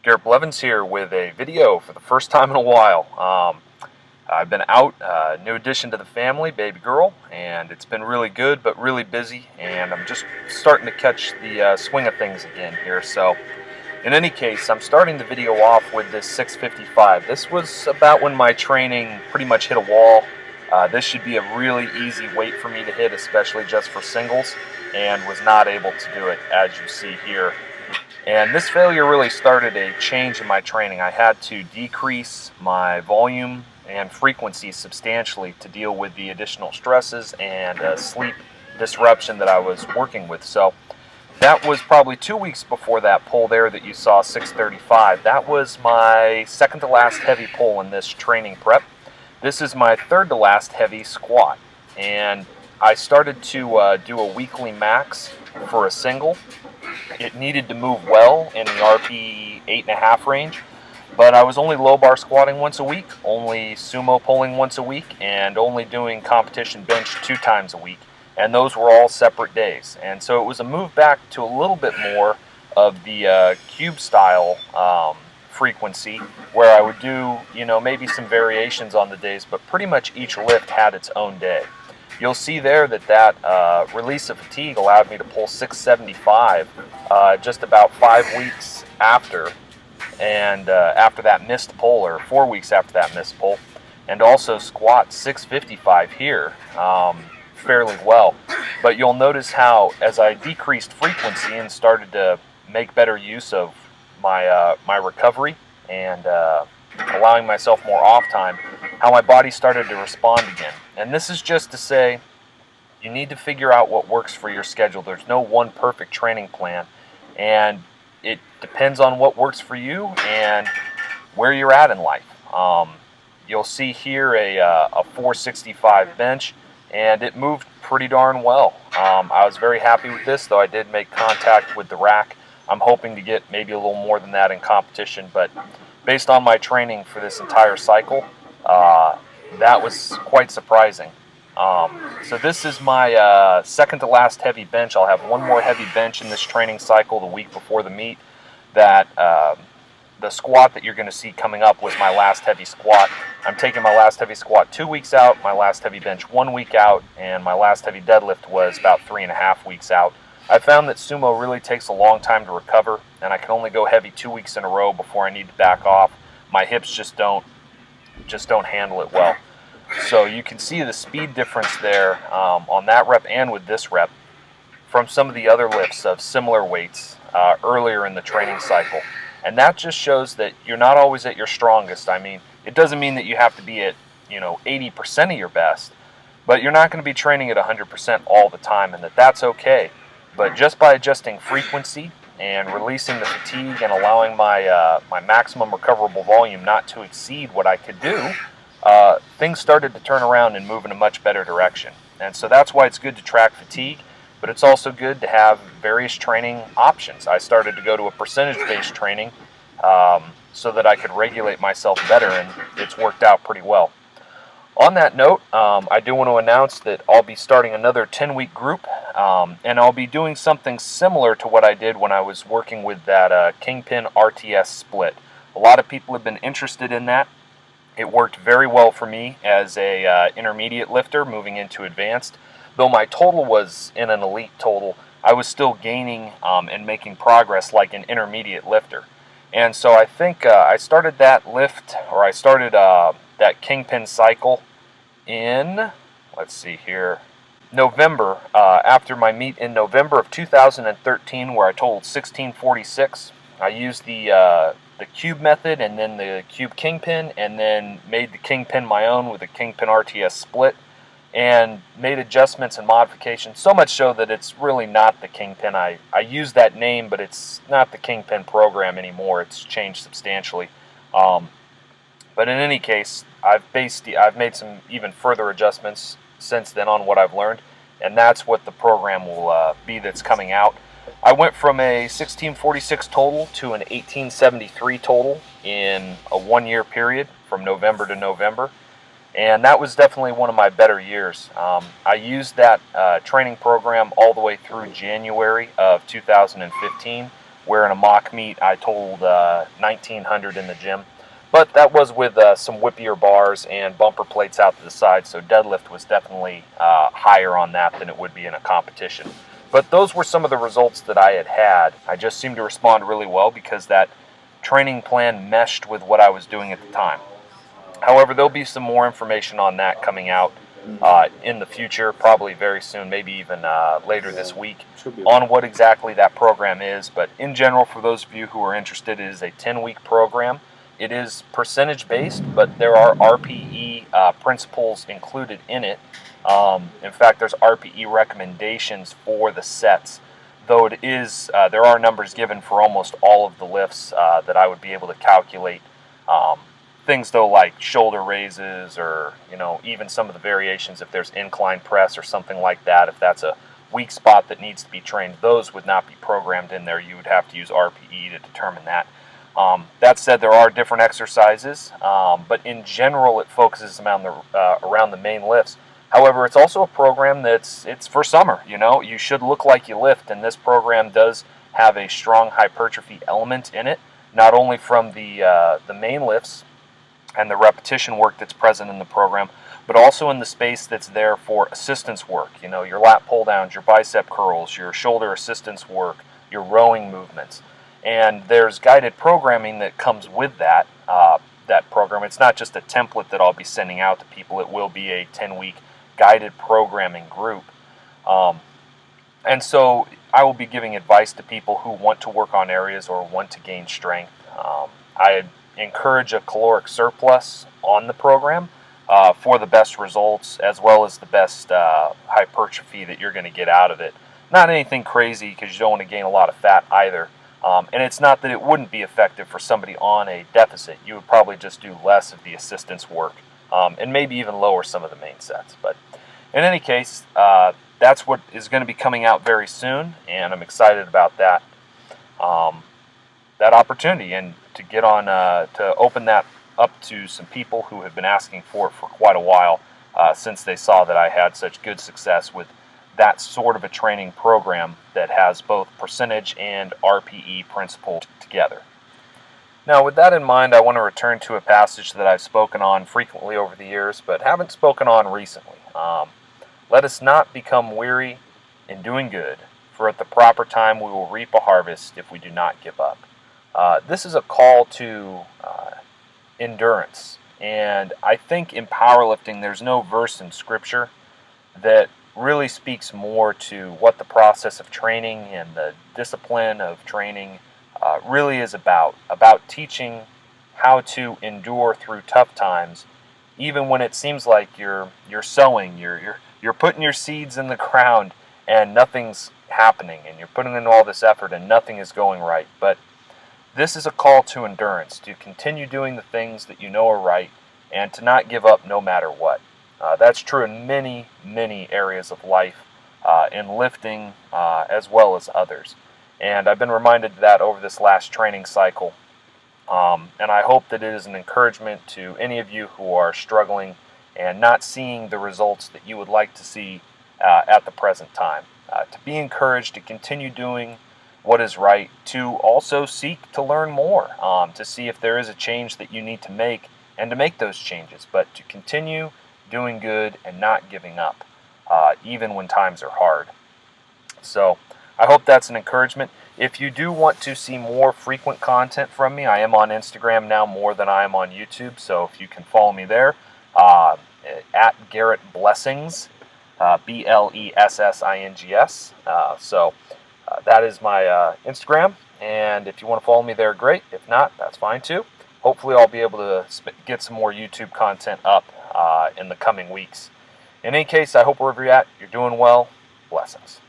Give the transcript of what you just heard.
Garrett Blevins here with a video for the first time in a while. I've been out, new addition to the family, baby girl, and it's been really good but really busy, and I'm just starting to catch the swing of things again here. So in any case, I'm starting the video off with this 655. This was about when my training pretty much hit a wall. This should be a really easy weight for me to hit, especially just for singles, and was not able to do it, as you see here. And this failure really started a change in my training. I had to decrease my volume and frequency substantially to deal with the additional stresses and sleep disruption that I was working with. So that was probably 2 weeks before that pull there that you saw, 635. That was my second to last heavy pull in this training prep. This is my third to last heavy squat. And I started to do a weekly max for a single. It needed to move well in the RP 8.5 range, but I was only low bar squatting once a week, only sumo pulling once a week, and only doing competition bench 2 times a week, and those were all separate days. And so it was a move back to a little bit more of the cube style frequency, where I would do, maybe some variations on the days, but pretty much each lift had its own day. You'll see there that release of fatigue allowed me to pull 675 just about 5 weeks after, and after that missed pull, or 4 weeks after that missed pull, and also squat 655 here fairly well. But you'll notice how, as I decreased frequency and started to make better use of my recovery and allowing myself more off time, how my body started to respond again. And this is just to say, you need to figure out what works for your schedule. There's no one perfect training plan, and it depends on what works for you and where you're at in life. You'll see here a 465 bench, and it moved pretty darn well. I was very happy with this, though I did make contact with the rack. I'm hoping to get maybe a little more than that in competition, but based on my training for this entire cycle, that was quite surprising. So this is my second to last heavy bench. I'll have one more heavy bench in this training cycle the week before the meet. That the squat that you're going to see coming up was my last heavy squat. I'm taking my last heavy squat 2 weeks out, my last heavy bench 1 week out, and my last heavy deadlift was about 3.5 weeks out. I found that sumo really takes a long time to recover, and I can only go heavy 2 weeks in a row before I need to back off. My hips just don't handle it well. So you can see the speed difference there on that rep and with this rep from some of the other lifts of similar weights earlier in the training cycle. And that just shows that you're not always at your strongest. I mean, it doesn't mean that you have to be at 80% of your best, but you're not going to be training at 100% all the time, and that's okay. But just by adjusting frequency and releasing the fatigue and allowing my my maximum recoverable volume not to exceed what I could do, things started to turn around and move in a much better direction. And so that's why it's good to track fatigue, but it's also good to have various training options. I started to go to a percentage-based training so that I could regulate myself better, and it's worked out pretty well. On that note, I do want to announce that I'll be starting another 10-week group, and I'll be doing something similar to what I did when I was working with that Kingpin RTS split. A lot of people have been interested in that. It worked very well for me as a intermediate lifter moving into advanced. Though my total was in an elite total, I was still gaining and making progress like an intermediate lifter. And so I think I started that lift, or I started that Kingpin cycle in, let's see here, November, after my meet in November of 2013, where I totaled 1646. I used the cube method and then the cube Kingpin, and then made the Kingpin my own with the Kingpin RTS split, and made adjustments and modifications, so much so that it's really not the Kingpin. I use that name, but it's not the Kingpin program anymore. It's changed substantially. But in any case, I've made some even further adjustments since then on what I've learned, and that's what the program will be that's coming out. I went from a 1646 total to an 1873 total in a 1-year period from November to November, and that was definitely one of my better years. I used that training program all the way through January of 2015. where in a mock meet I totaled 1900 in the gym. But that was with some whippier bars and bumper plates out to the side, so deadlift was definitely higher on that than it would be in a competition. But those were some of the results that I had. I just seemed to respond really well because that training plan meshed with what I was doing at the time. However, there'll be some more information on that coming out in the future, probably very soon, maybe even later this week, on what exactly that program is. But in general, for those of you who are interested, it is a 10-week program. It is percentage-based, but there are RPE principles included in it. In fact, there's RPE recommendations for the sets, though it is there are numbers given for almost all of the lifts that I would be able to calculate. Things though like shoulder raises, or even some of the variations if there's incline press or something like that. If that's a weak spot that needs to be trained, those would not be programmed in there. You would have to use RPE to determine that. That said, there are different exercises, but in general it focuses around the main lifts. However, it's also a program it's for summer. You should look like you lift, and this program does have a strong hypertrophy element in it, not only from the main lifts and the repetition work that's present in the program, but also in the space that's there for assistance work. Your lat pull downs, your bicep curls, your shoulder assistance work, your rowing movements. And there's guided programming that comes with that program. It's not just a template that I'll be sending out to people. It will be a 10-week guided programming group. And so I will be giving advice to people who want to work on areas or want to gain strength. I encourage a caloric surplus on the program for the best results, as well as the best hypertrophy that you're going to get out of it. Not anything crazy, because you don't want to gain a lot of fat either. And it's not that it wouldn't be effective for somebody on a deficit. You would probably just do less of the assistance work, and maybe even lower some of the main sets. But in any case, that's what is going to be coming out very soon, and I'm excited about that opportunity, and to get on to open that up to some people who have been asking for it for quite a while, since they saw that I had such good success with that sort of a training program that has both percentage and RPE principle together. Now, with that in mind, I want to return to a passage that I've spoken on frequently over the years, but haven't spoken on recently. Let us not become weary in doing good, for at the proper time we will reap a harvest if we do not give up. This is a call to endurance, and I think in powerlifting there's no verse in Scripture that really speaks more to what the process of training and the discipline of training really is about teaching how to endure through tough times, even when it seems like you're sowing, you're putting your seeds in the ground and nothing's happening, and you're putting in all this effort and nothing is going right. But this is a call to endurance, to continue doing the things that you know are right and to not give up no matter what. That's true in many, many areas of life, in lifting as well as others. And I've been reminded of that over this last training cycle. And I hope that it is an encouragement to any of you who are struggling and not seeing the results that you would like to see at the present time. To be encouraged to continue doing what is right, to also seek to learn more, to see if there is a change that you need to make, and to make those changes, but to continue doing good and not giving up, even when times are hard. So I hope that's an encouragement. If you do want to see more frequent content from me, I am on Instagram now more than I am on YouTube, so if you can follow me there, at Garrett Blessings, BLESSINGS. So that is my Instagram, and if you want to follow me there, great. If not, that's fine too. Hopefully I'll be able to get some more YouTube content up in the coming weeks. In any case, I hope wherever you're at, you're doing well. Blessings.